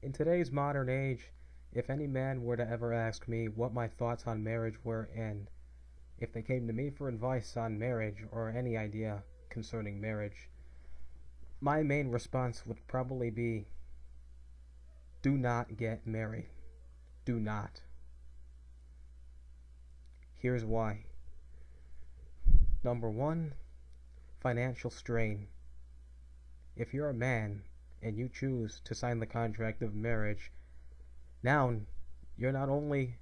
In today's modern age, if any man were to ever ask me what my thoughts on marriage were, and if they came to me for advice on marriage or any idea concerning marriage, my main response would probably be do not get married. Do not. Here's why. Number one, financial strain. If you're a man and you choose to sign the contract of marriage, now you're not only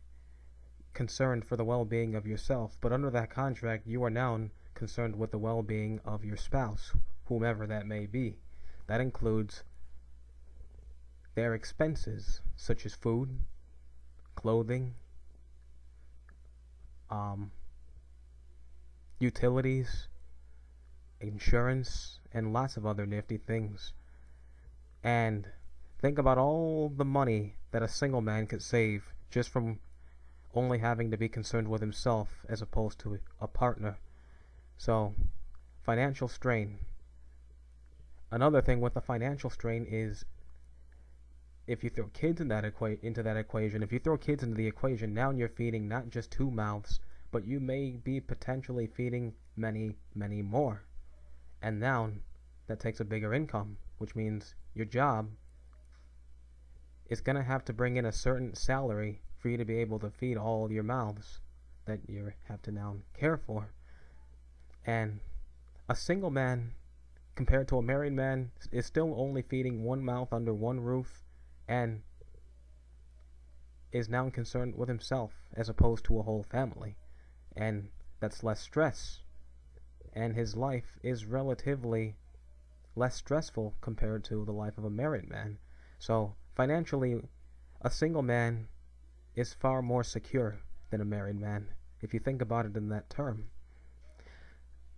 concerned for the well-being of yourself, but under that contract you are now concerned with the well-being of your spouse, whomever that may be. That includes their expenses, such as food, clothing, utilities, insurance, and lots of other nifty things. And think about all the money that a single man could save just from only having to be concerned with himself as opposed to a partner. So, financial strain. Another thing with the financial strain is if you throw kids into that equation, if you throw kids into the equation, now you're feeding not just two mouths, but you may be potentially feeding many, many more. And now that takes a bigger income, which means your job is going to have to bring in a certain salary for you to be able to feed all of your mouths that you have to now care for. And a single man compared to a married man is still only feeding one mouth under one roof and is now concerned with himself as opposed to a whole family. And that's less stress. And his life is relatively less stressful compared to the life of a married man. So financially, a single man is far more secure than a married man, if you think about it in that term.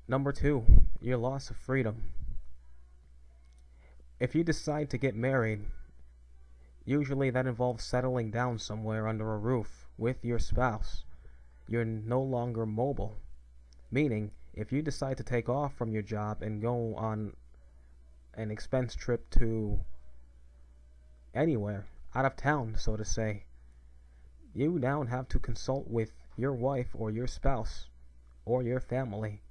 Number two, your loss of freedom. If you decide to get married, usually that involves settling down somewhere under a roof with your spouse. You're no longer mobile, meaning if you decide to take off from your job and go on an expense trip to anywhere, out of town, so to say, you now have to consult with your wife or your spouse or your family.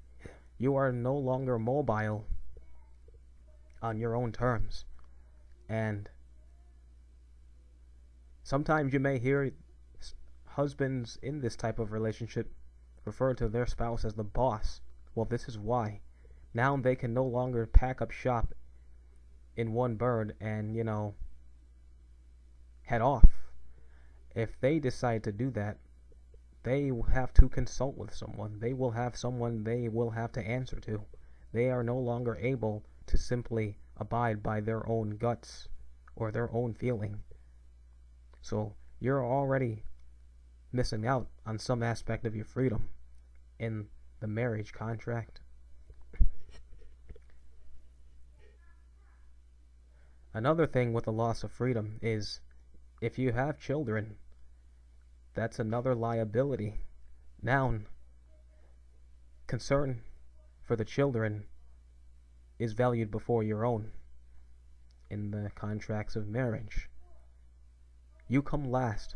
You are no longer mobile on your own terms. And sometimes you may hear husbands in this type of relationship refer to their spouse as the boss. Well, this is why. Now they can no longer pack up shop in one bird and, head off. If they decide to do that, they have to consult with someone. They will have someone they will have to answer to. They are no longer able to simply abide by their own guts or their own feeling. So you're already missing out on some aspect of your freedom in the marriage contract. Another thing with the loss of freedom is if you have children, that's another liability. Now, concern for the children is valued before your own in the contracts of marriage. You come last,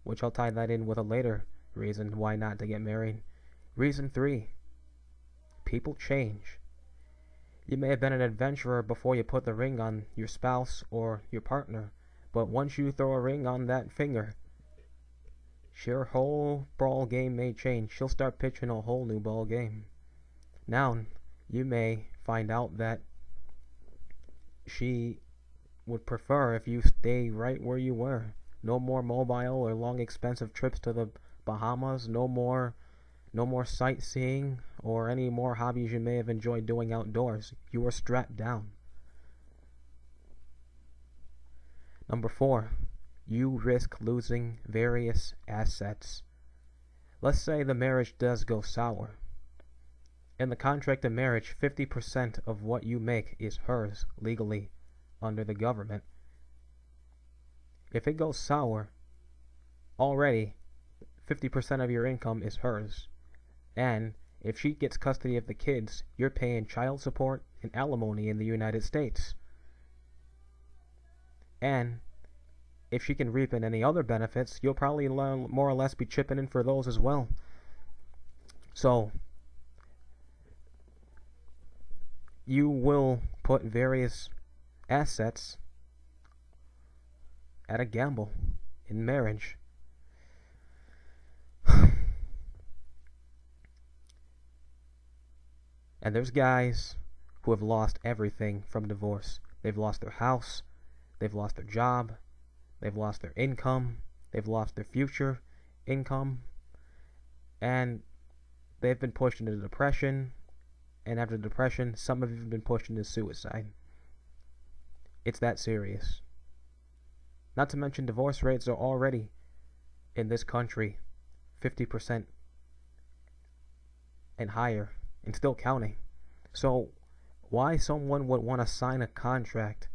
which I'll tie that in with a later reason why not to get married. Reason 3, people change. You may have been an adventurer before you put the ring on your spouse or your partner, but once you throw a ring on that finger, your whole ball game may change. She'll start pitching a whole new ball game. Now, you may find out that she would prefer if you stay right where you were. No more mobile or long expensive trips to the Bahamas, no more sightseeing or any more hobbies you may have enjoyed doing outdoors. You are strapped down. Number 4, you risk losing various assets. Let's say the marriage does go sour. In the contract of marriage, 50% of what you make is hers legally under the government. If it goes sour, already 50% of your income is hers. And if she gets custody of the kids, you're paying child support and alimony in the United States. And if she can reap in any other benefits, you'll probably more or less be chipping in for those as well. So you will put various assets at a gamble in marriage. And there's guys who have lost everything from divorce. They've lost their house, they've lost their job, they've lost their income, they've lost their future income, and they've been pushed into depression, and after depression, some have even been pushed into suicide. It's that serious. Not to mention divorce rates are already, in this country, 50% and higher, and still counting. So why someone would want to sign a contract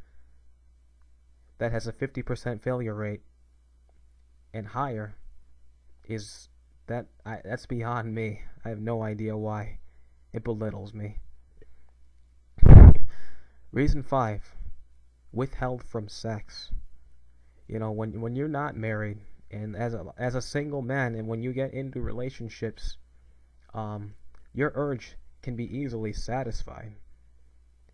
that has a 50% failure rate and higher that's beyond me. I have no idea why. It belittles me. Reason 5, withheld from sex. You know, when you're not married, and as a single man, and when you get into relationships, your urge can be easily satisfied.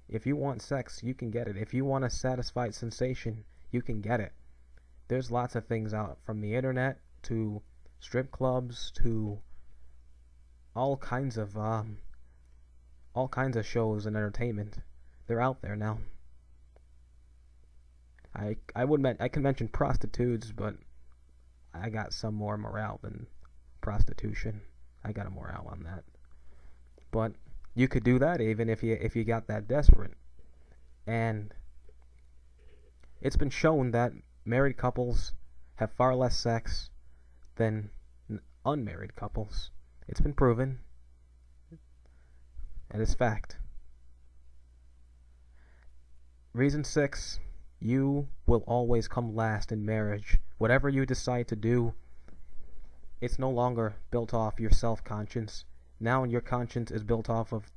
If you want sex, you can get it. If you want a satisfied sensation, you can get it. There's lots of things out, from the internet to strip clubs to all kinds of shows and entertainment. They're out there now. I can mention prostitutes, but I got some more morale than prostitution. I got a morale on that. But you could do that even if you got that desperate. And it's been shown that married couples have far less sex than unmarried couples. It's been proven. And it's fact. Reason 6, you will always come last in marriage. Whatever you decide to do, it's no longer built off your self-conscience. Now your conscience is built off of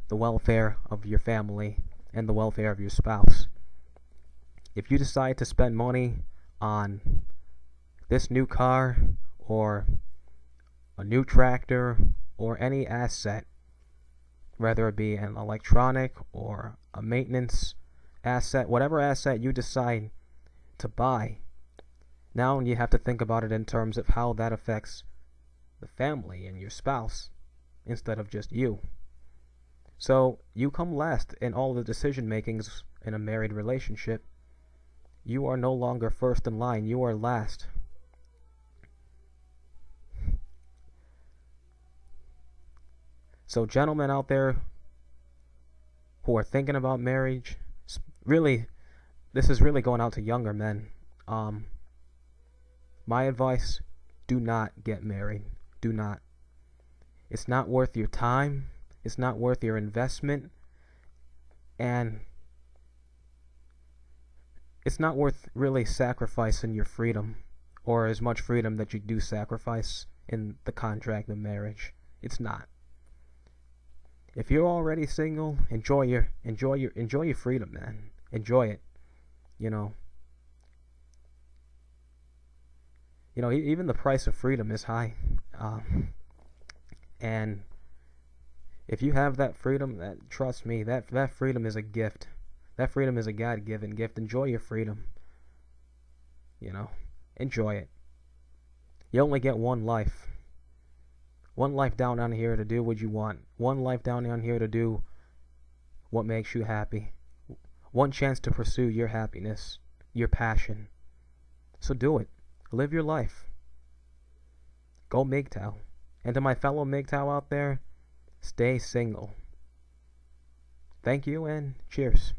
the welfare of your family and the welfare of your spouse. If you decide to spend money on this new car or a new tractor or any asset, whether it be an electronic or a maintenance asset, whatever asset you decide to buy, now you have to think about it in terms of how that affects the family and your spouse instead of just you. So you come last in all the decision makings in a married relationship. You are no longer first in line, you are last. So gentlemen out there who are thinking about marriage, really, this is really going out to younger men. My advice, do not get married. Do not. It's not worth your time. It's not worth your investment. And it's not worth really sacrificing your freedom, or as much freedom that you do sacrifice in the contract of marriage. It's not. If you're already single, enjoy your freedom, man. Enjoy it. You know, even the price of freedom is high. And if you have that freedom, trust me, that freedom is a gift. That freedom is a God-given gift. Enjoy your freedom. Enjoy it. You only get one life. One life down on here to do what you want. One life down on here to do what makes you happy. One chance to pursue your happiness, your passion. So do it. Live your life. Go MGTOW. And to my fellow MGTOW out there, stay single. Thank you and cheers.